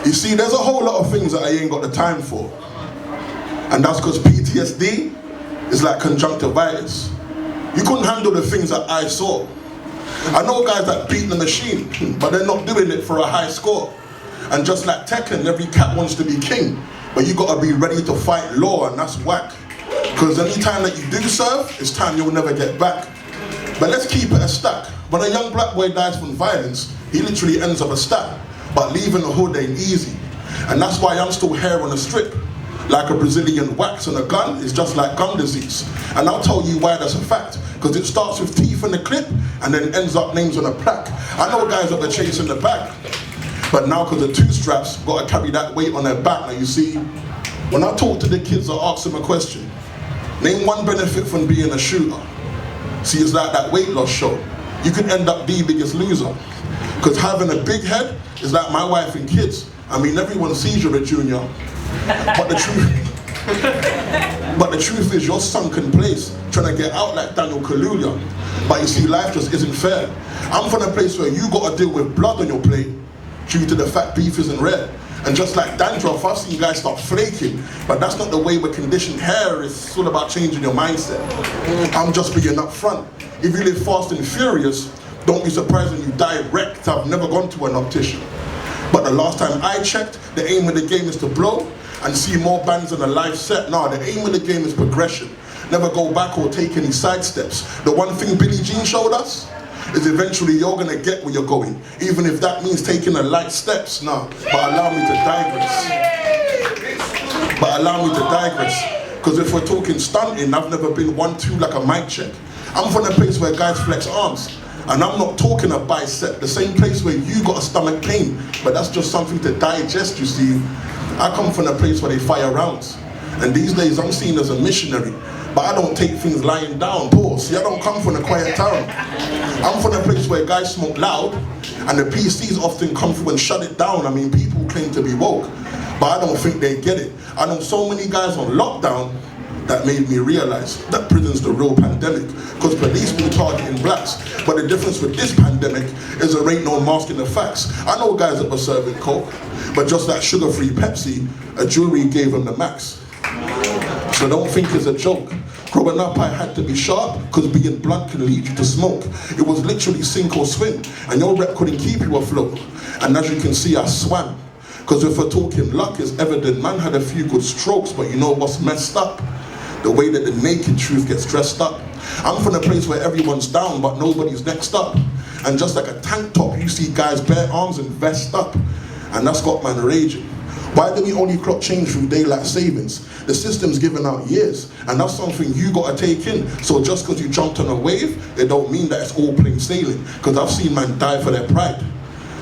You see, there's a whole lot of things that I ain't got the time for. And that's because PTSD is like conjunctivitis. You couldn't handle the things that I saw. I know guys that beat the machine, but they're not doing it for a high score. And just like Tekken, every cat wants to be king, but you gotta be ready to fight law, and that's whack. Because any time that you do serve, it's time you'll never get back. But let's keep it a stack. When a young black boy dies from violence, he literally ends up a stack. But leaving the hood ain't easy. And that's why I'm still here on the strip. Like a Brazilian wax, and a gun is just like gum disease. And I'll tell you why that's a fact. Because it starts with teeth in the clip and then ends up names on a plaque. I know guys that are chasing the bag, but now because of two straps, got to carry that weight on their back. Now you see, when I talk to the kids, I ask them a question. Name one benefit from being a shooter. See, it's like that weight loss show. You could end up the biggest loser. Because having a big head is like my wife and kids. I mean, everyone sees you're a junior, but the truth is you're sunken place, trying to get out like Daniel Kaluuya. But you see, life just isn't fair. I'm from a place where you got to deal with blood on your plate due to the fact beef isn't rare. And just like dandruff, I've seen guys start flaking, but that's not the way we're conditioned here. It's all about changing your mindset. I'm just being upfront. If you live fast and furious, don't be surprised when you die wrecked. I've never gone to an optician. But the last time I checked, the aim of the game is to blow and see more bands than a live set. No, the aim of the game is progression. Never go back or take any side steps. The one thing Billie Jean showed us is eventually you're gonna get where you're going, even if that means taking a light steps. No, but allow me to digress. Because if we're talking stunting, I've never been 1-2 like a mic check. I'm from a place where guys flex arms. And I'm not talking a bicep, the same place where you got a stomach pain, but that's just something to digest, you see. I come from a place where they fire rounds. And these days I'm seen as a missionary, but I don't take things lying down. Pause. See, I don't come from a quiet town. I'm from a place where guys smoke loud, and the PCs often come through and shut it down. I mean, people claim to be woke, but I don't think they get it. I know so many guys on lockdown that made me realize that prison's the real pandemic, because police be targeting blacks. But the difference with this pandemic is there ain't no masking the facts. I know guys that were serving coke, but just like sugar-free Pepsi, a jury gave them the max. So don't think it's a joke. Growing up, I had to be sharp, because being blunt can lead you to smoke. It was literally sink or swim, and your rep couldn't keep you afloat. And as you can see, I swam. Because if we're talking luck, it's evident man had a few good strokes, but you know what's messed up? The way that the naked truth gets dressed up. I'm from a place where everyone's down, but nobody's next up. And just like a tank top, you see guys bare arms and vest up. And that's got man raging. Why do we only clock change through daylight savings? The system's giving out years, and that's something you gotta take in. So just because you jumped on a wave, it don't mean that it's all plain sailing. Because I've seen man die for their pride.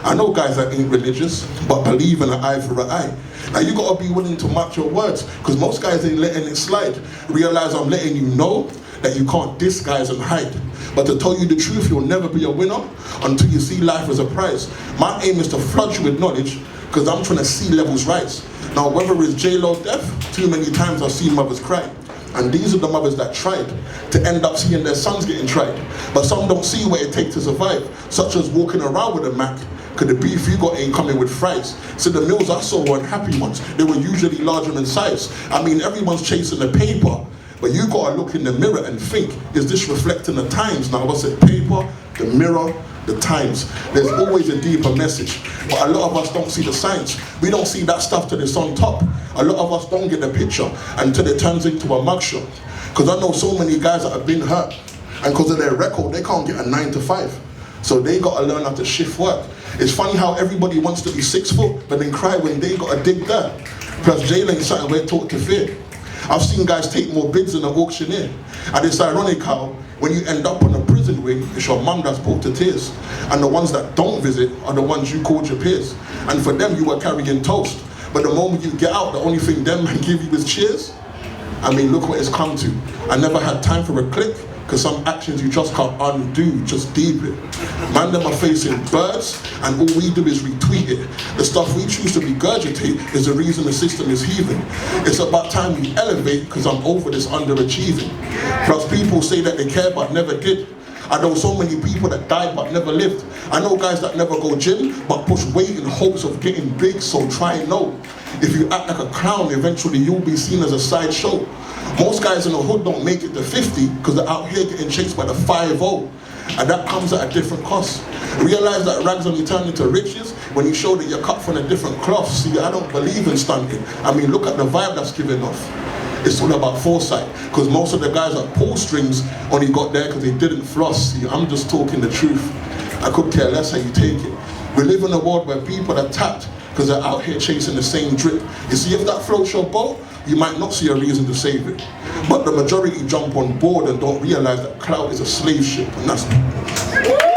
I know guys that ain't religious, but believe in an eye for an eye. Now you gotta be willing to mark your words, because most guys ain't letting it slide. Realize I'm letting you know that you can't disguise and hide. But to tell you the truth, you'll never be a winner until you see life as a prize. My aim is to flood you with knowledge, because I'm trying to see levels rise. Now whether it's J-Lo death, too many times I've seen mothers cry. And these are the mothers that tried to end up seeing their sons getting tried. But some don't see what it takes to survive, such as walking around with a Mac, because the beef you got ain't coming with fries. So the meals I saw weren't happy ones. They were usually larger in size. I mean, everyone's chasing the paper, but you gotta look in the mirror and think, is this reflecting the times? Now what's it? Paper, the mirror, the times. There's always a deeper message, but a lot of us don't see the signs. We don't see that stuff till it's on top. A lot of us don't get the picture until it turns into a mugshot. Because I know so many guys that have been hurt, and because of their record, they can't get a 9 to 5. So they gotta learn how to shift work. It's funny how everybody wants to be 6 foot, but then cry when they gotta dig dirt. Plus jail ain't something we're taught to fear. I've seen guys take more bids than an auctioneer. And it's ironic how, when you end up on a prison wing, it's your mum that's brought to tears. And the ones that don't visit are the ones you called your peers. And for them, you were carrying toast. But the moment you get out, the only thing them man give you is cheers. I mean, look what it's come to. I never had time for a click, because some actions you just can't undo, just deep it. Man, them are facing birds, and all we do is retweet it. The stuff we choose to regurgitate is the reason the system is heaving. It's about time we elevate, because I'm over this underachieving. Plus people say that they care but never did. I know so many people that died but never lived. I know guys that never go gym but push weight in hopes of getting big, so try no. If you act like a clown, eventually you'll be seen as a sideshow. Most guys in the hood don't make it to 50 because they're out here getting chased by the 5-0. And that comes at a different cost. Realize that rags only turn into riches when you show that you're cut from a different cloth. See, I don't believe in stunting. I mean, look at the vibe that's giving off. It's all about foresight, because most of the guys that pull strings only got there because they didn't floss. See, I'm just talking the truth. I could care less how you take it. We live in a world where people are tapped because they're out here chasing the same drip. You see, if that floats your boat, you might not see a reason to save it. But the majority jump on board and don't realize that clout is a slave ship, and that's